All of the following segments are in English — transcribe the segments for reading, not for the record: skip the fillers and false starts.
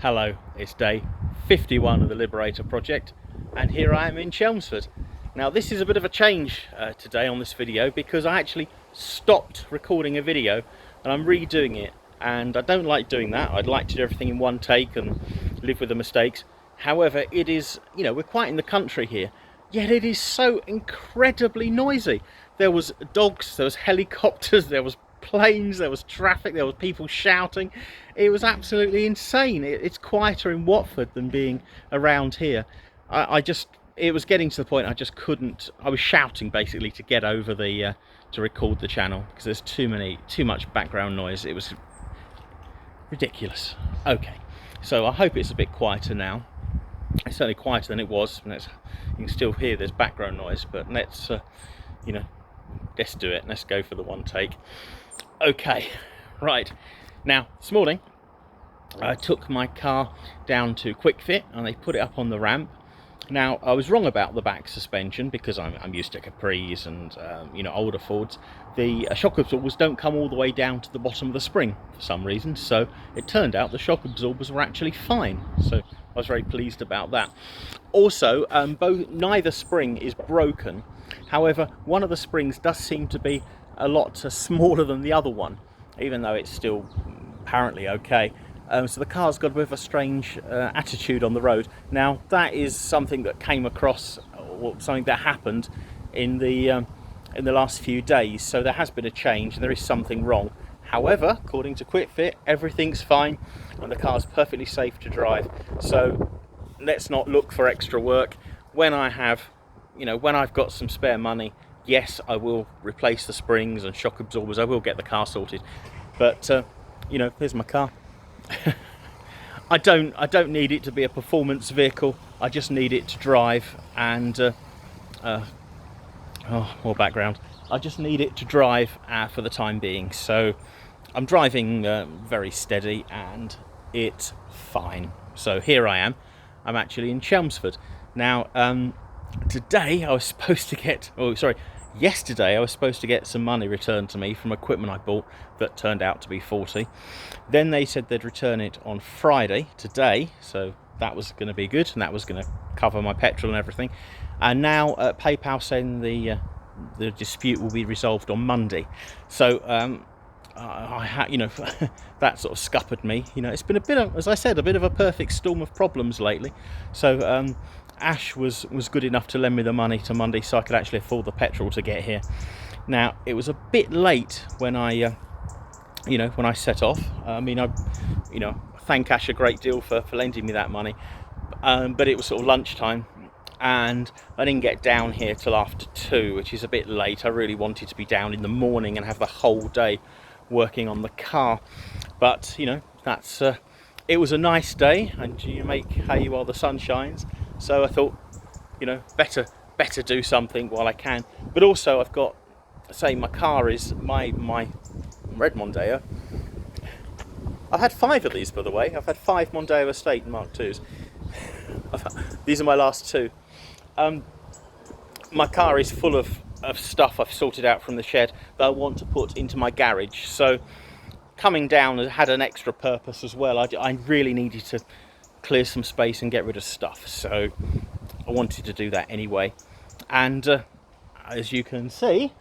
Hello, it's day 51 of the Liberator project, and here I am in Chelmsford. Now this is a bit of a change today on this video because I actually stopped recording a video and I'm redoing it, and I don't like doing that. I'd like to do everything in one take and live with the mistakes. However, it is, we're quite in the country here, yet it is so incredibly noisy. There was dogs, there was helicopters, there was planes, there was traffic, there was people shouting. It was absolutely insane. It's quieter in Watford than being around here. It was getting to the point I just couldn't. I was shouting basically to get over to record the channel because there's too much background noise. It was ridiculous. Okay, so I hope it's a bit quieter now. It's certainly quieter than it was. You can still hear there's background noise, but let's do it. Let's go for the one take. Okay, right. Now, this morning, I took my car down to Quick Fit and they put it up on the ramp. Now, I was wrong about the back suspension because I'm used to Capris and, older Fords. The shock absorbers don't come all the way down to the bottom of the spring for some reason. So it turned out the shock absorbers were actually fine. So I was very pleased about that. Also, neither spring is broken. However, one of the springs does seem to be a lot smaller than the other one, even though it's still apparently okay. So the car's got a bit of a strange attitude on the road. Now that is something that came across, or something that happened in the last few days. So there has been a change and there is something wrong. However, according to Quick Fit, everything's fine and the car's perfectly safe to drive. So let's not look for extra work. When I've got some spare money, yes, I will replace the springs and shock absorbers. I will get the car sorted. But here's my car. I don't need it to be a performance vehicle. I just need it to drive and more background. I just need it to drive for the time being. So I'm driving very steady and it's fine. So here I am. I'm actually in Chelmsford. Now, yesterday I was supposed to get some money returned to me from equipment I bought that turned out to be 40. Then they said they'd return it on Friday, today, so that was going to be good, and that was going to cover my petrol and everything. And now PayPal saying the dispute will be resolved on Monday. So that sort of scuppered me. It's been a bit of, as I said, a bit of a perfect storm of problems lately. So Ash was good enough to lend me the money to Monday so I could actually afford the petrol to get here. Now, it was a bit late when I set off. I thank Ash a great deal for lending me that money. But it was sort of lunchtime and I didn't get down here till after 2, which is a bit late. I really wanted to be down in the morning and have the whole day working on the car. But, it was a nice day and you make hay while the sun shines. So I thought, better do something while I can. But also I've got, my car is my red Mondeo. I've had 5 of these, by the way. I've had 5 Mondeo Estate Mk2s. These are my last 2. My car is full of stuff I've sorted out from the shed that I want to put into my garage. So coming down had an extra purpose as well. I really needed to clear some space and get rid of stuff, so I wanted to do that anyway. And as you can see,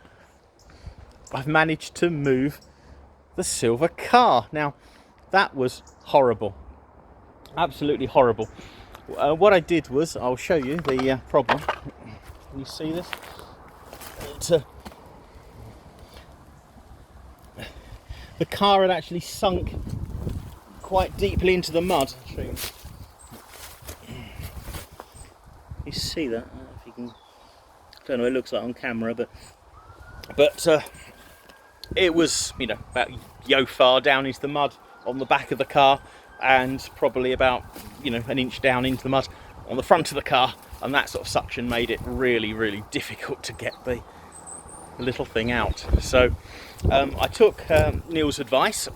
I've managed to move the silver car. Now that was horrible, absolutely horrible. What I did was, I'll show you the problem. Can you see this? The car had actually sunk quite deeply into the mud. You see that? I don't know if you can. I don't know what it looks like on camera, but it was about yo far down into the mud on the back of the car, and probably about an inch down into the mud on the front of the car, and that sort of suction made it really difficult to get the little thing out. So I took Neil's advice.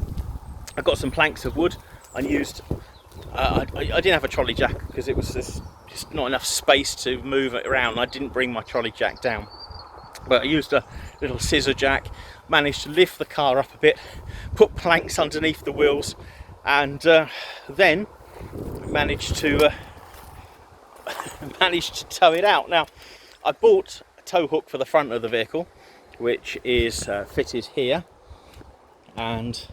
I got some planks of wood and used. I didn't have a trolley jack because it was just not enough space to move it around. I didn't bring my trolley jack down, but I used a little scissor jack, managed to lift the car up a bit, put planks underneath the wheels, and then managed to managed to tow it out. Now, I bought a tow hook for the front of the vehicle, which is fitted here, and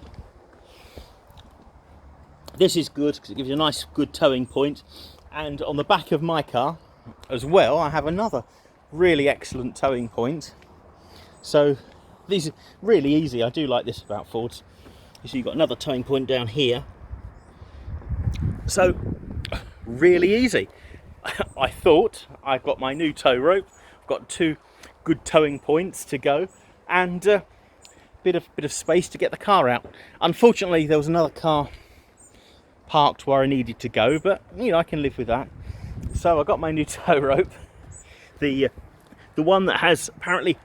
this is good because it gives you a nice good towing point. And on the back of my car as well, I have another really excellent towing point. So these are really easy. I do like this about Fords. So you've got another towing point down here. So really easy. I thought I've got my new tow rope. I've got 2 good towing points to go, and a bit of space to get the car out. Unfortunately, there was another car parked where I needed to go, but you know, I can live with that. So I got my new tow rope, the one that has apparently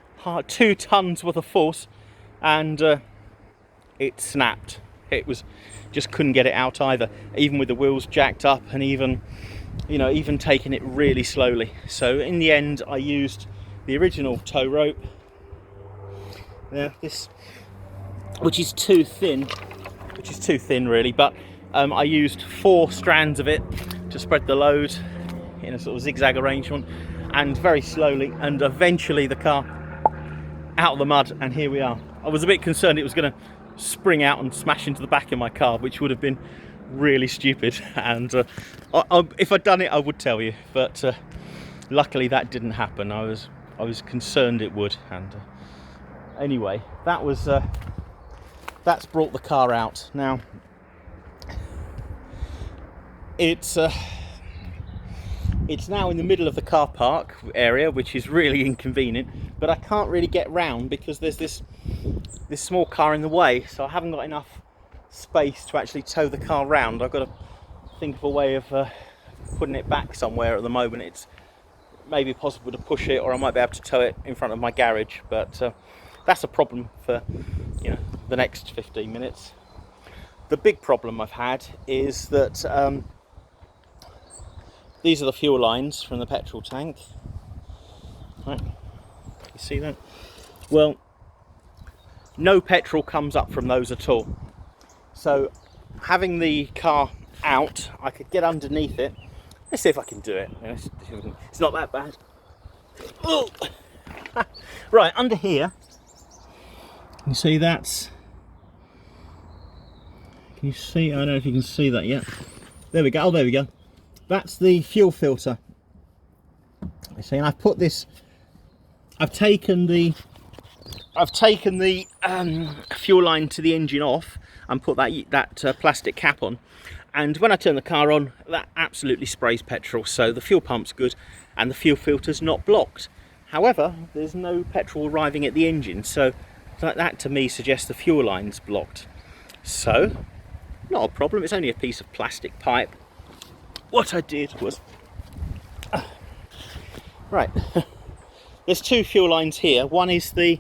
2 tons worth of force, and it snapped. It was just couldn't get it out either, even with the wheels jacked up, and even taking it really slowly. So in the end, I used the original tow rope, this, which is too thin really, but I used 4 strands of it to spread the load in a sort of zigzag arrangement, and very slowly, and eventually the car out of the mud, and here we are. I was a bit concerned it was going to spring out and smash into the back of my car, which would have been really stupid, and if I'd done it I would tell you, but luckily that didn't happen. I was concerned it would, and anyway, that's brought the car out. Now it's now in the middle of the car park area, which is really inconvenient, but I can't really get round because there's this small car in the way, so I haven't got enough space to actually tow the car round. I've got to think of a way of putting it back somewhere. At the moment it's maybe possible to push it, or I might be able to tow it in front of my garage, but that's a problem for the next 15 minutes. The big problem I've had is that these are the fuel lines from the petrol tank. Right, you see that? Well, no petrol comes up from those at all. So having the car out, I could get underneath it. Let's see if I can do it. It's not that bad. Oh. Right, under here, you see that's... Can you see? I don't know if you can see that yet. There we go. Oh, there we go. That's the fuel filter. You see, and I've put this... I've taken the fuel line to the engine off and put that plastic cap on, and when I turn the car on, that absolutely sprays petrol, so the fuel pump's good and the fuel filter's not blocked. However, there's no petrol arriving at the engine, so that to me suggests the fuel line's blocked. So not a problem, it's only a piece of plastic pipe. What I did was right, there's 2 fuel lines here. One is the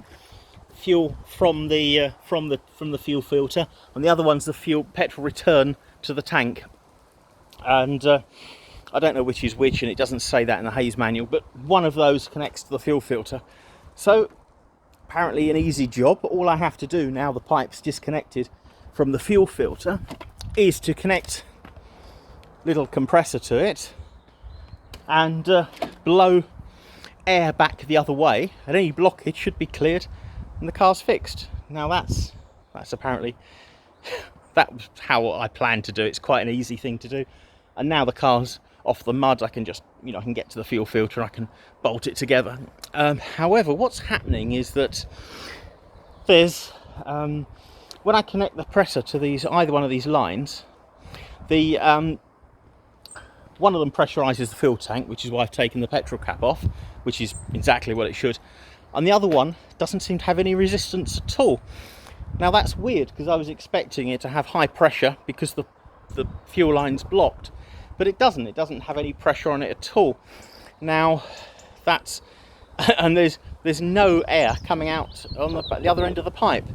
fuel from the fuel filter, and the other one's the petrol return to the tank. And I don't know which is which, and it doesn't say that in the Hayes manual, but one of those connects to the fuel filter. So apparently an easy job. All I have to do now the pipe's disconnected from the fuel filter is to connect little compressor to it and blow air back the other way, and any blockage should be cleared and the car's fixed. Now that's apparently that's how I plan to do it. It's quite an easy thing to do, and now the car's off the mud, I can just I can get to the fuel filter and I can bolt it together. However, what's happening is that there's when I connect the compressor to either one of these lines, the one of them pressurizes the fuel tank, which is why I've taken the petrol cap off, which is exactly what it should, and the other one doesn't seem to have any resistance at all. Now that's weird, because I was expecting it to have high pressure because the fuel line's blocked, but it doesn't have any pressure on it at all. Now that's and there's no air coming out on the other end of the pipe.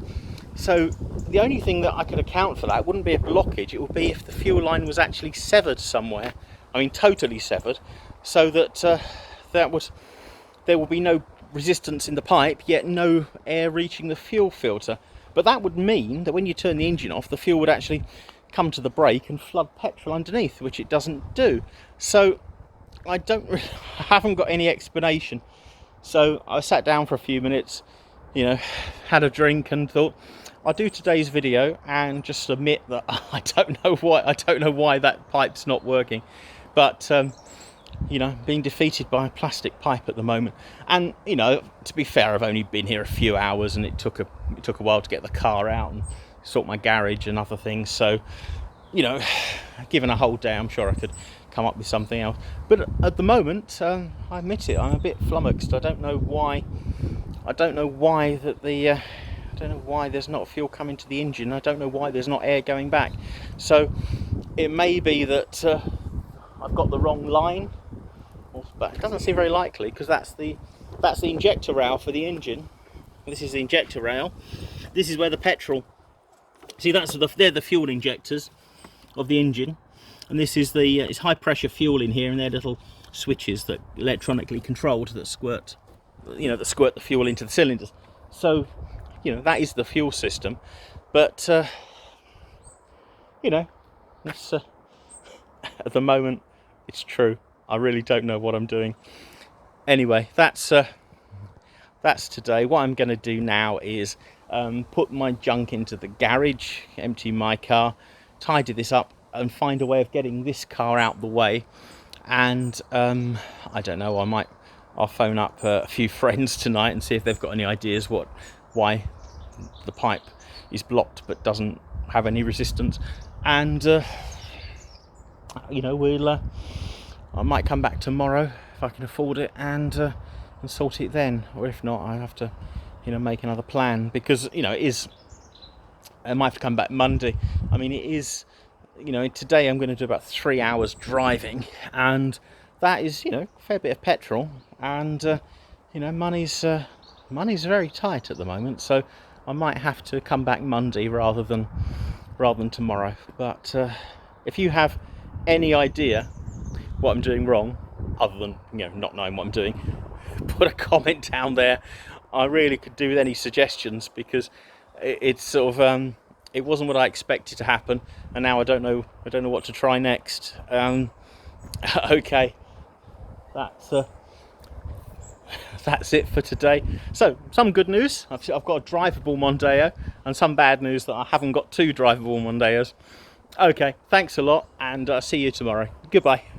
So the only thing that I could account for that wouldn't be a blockage, it would be if the fuel line was actually severed somewhere. I mean totally severed, so that there will be no resistance in the pipe, yet no air reaching the fuel filter. But that would mean that when you turn the engine off, the fuel would actually come to the brake and flood petrol underneath, which it doesn't do. So I haven't got any explanation. So I sat down for a few minutes, you know, had a drink and thought I'll do today's video and just admit that I don't know why that pipe's not working. But you know, being defeated by a plastic pipe at the moment. And you know, to be fair, I've only been here a few hours, and it took a while to get the car out and sort my garage and other things. So, you know, given a whole day, I'm sure I could come up with something else. But at the moment, I admit it, I'm a bit flummoxed. I don't know why there's not fuel coming to the engine. I don't know why there's not air going back. So it may be that I've got the wrong line, but it doesn't seem very likely, because that's the injector rail for the engine. This is the injector rail. This is where the petrol. See, they're the fuel injectors of the engine, and this is the it's high pressure fuel in here, and they're little switches that electronically controlled that squirt the fuel into the cylinders. So, you know, that is the fuel system. But you know, it's at the moment, it's true. I really don't know what I'm doing. Anyway, that's today. What I'm going to do now is put my junk into the garage, empty my car, tidy this up, and find a way of getting this car out the way. And I don't know, I'll phone up a few friends tonight and see if they've got any ideas why the pipe is blocked but doesn't have any resistance. And you know, I might come back tomorrow if I can afford it and sort it then, or if not, I have to, you know, make another plan, because you know, I might have to come back Monday. I mean, it is, you know, today I'm going to do about 3 hours driving, and that is, you know, a fair bit of petrol, and you know, money's very tight at the moment, so I might have to come back Monday rather than tomorrow. But if you have any idea what I'm doing wrong, other than, you know, not knowing what I'm doing, put a comment down there. I really could do with any suggestions, because it's sort of it wasn't what I expected to happen, and now I don't know what to try next. Okay, that's it for today. So, some good news, I've got a drivable Mondeo, and some bad news that I haven't got two drivable Mondeos. Okay, thanks a lot, and see you tomorrow. Goodbye.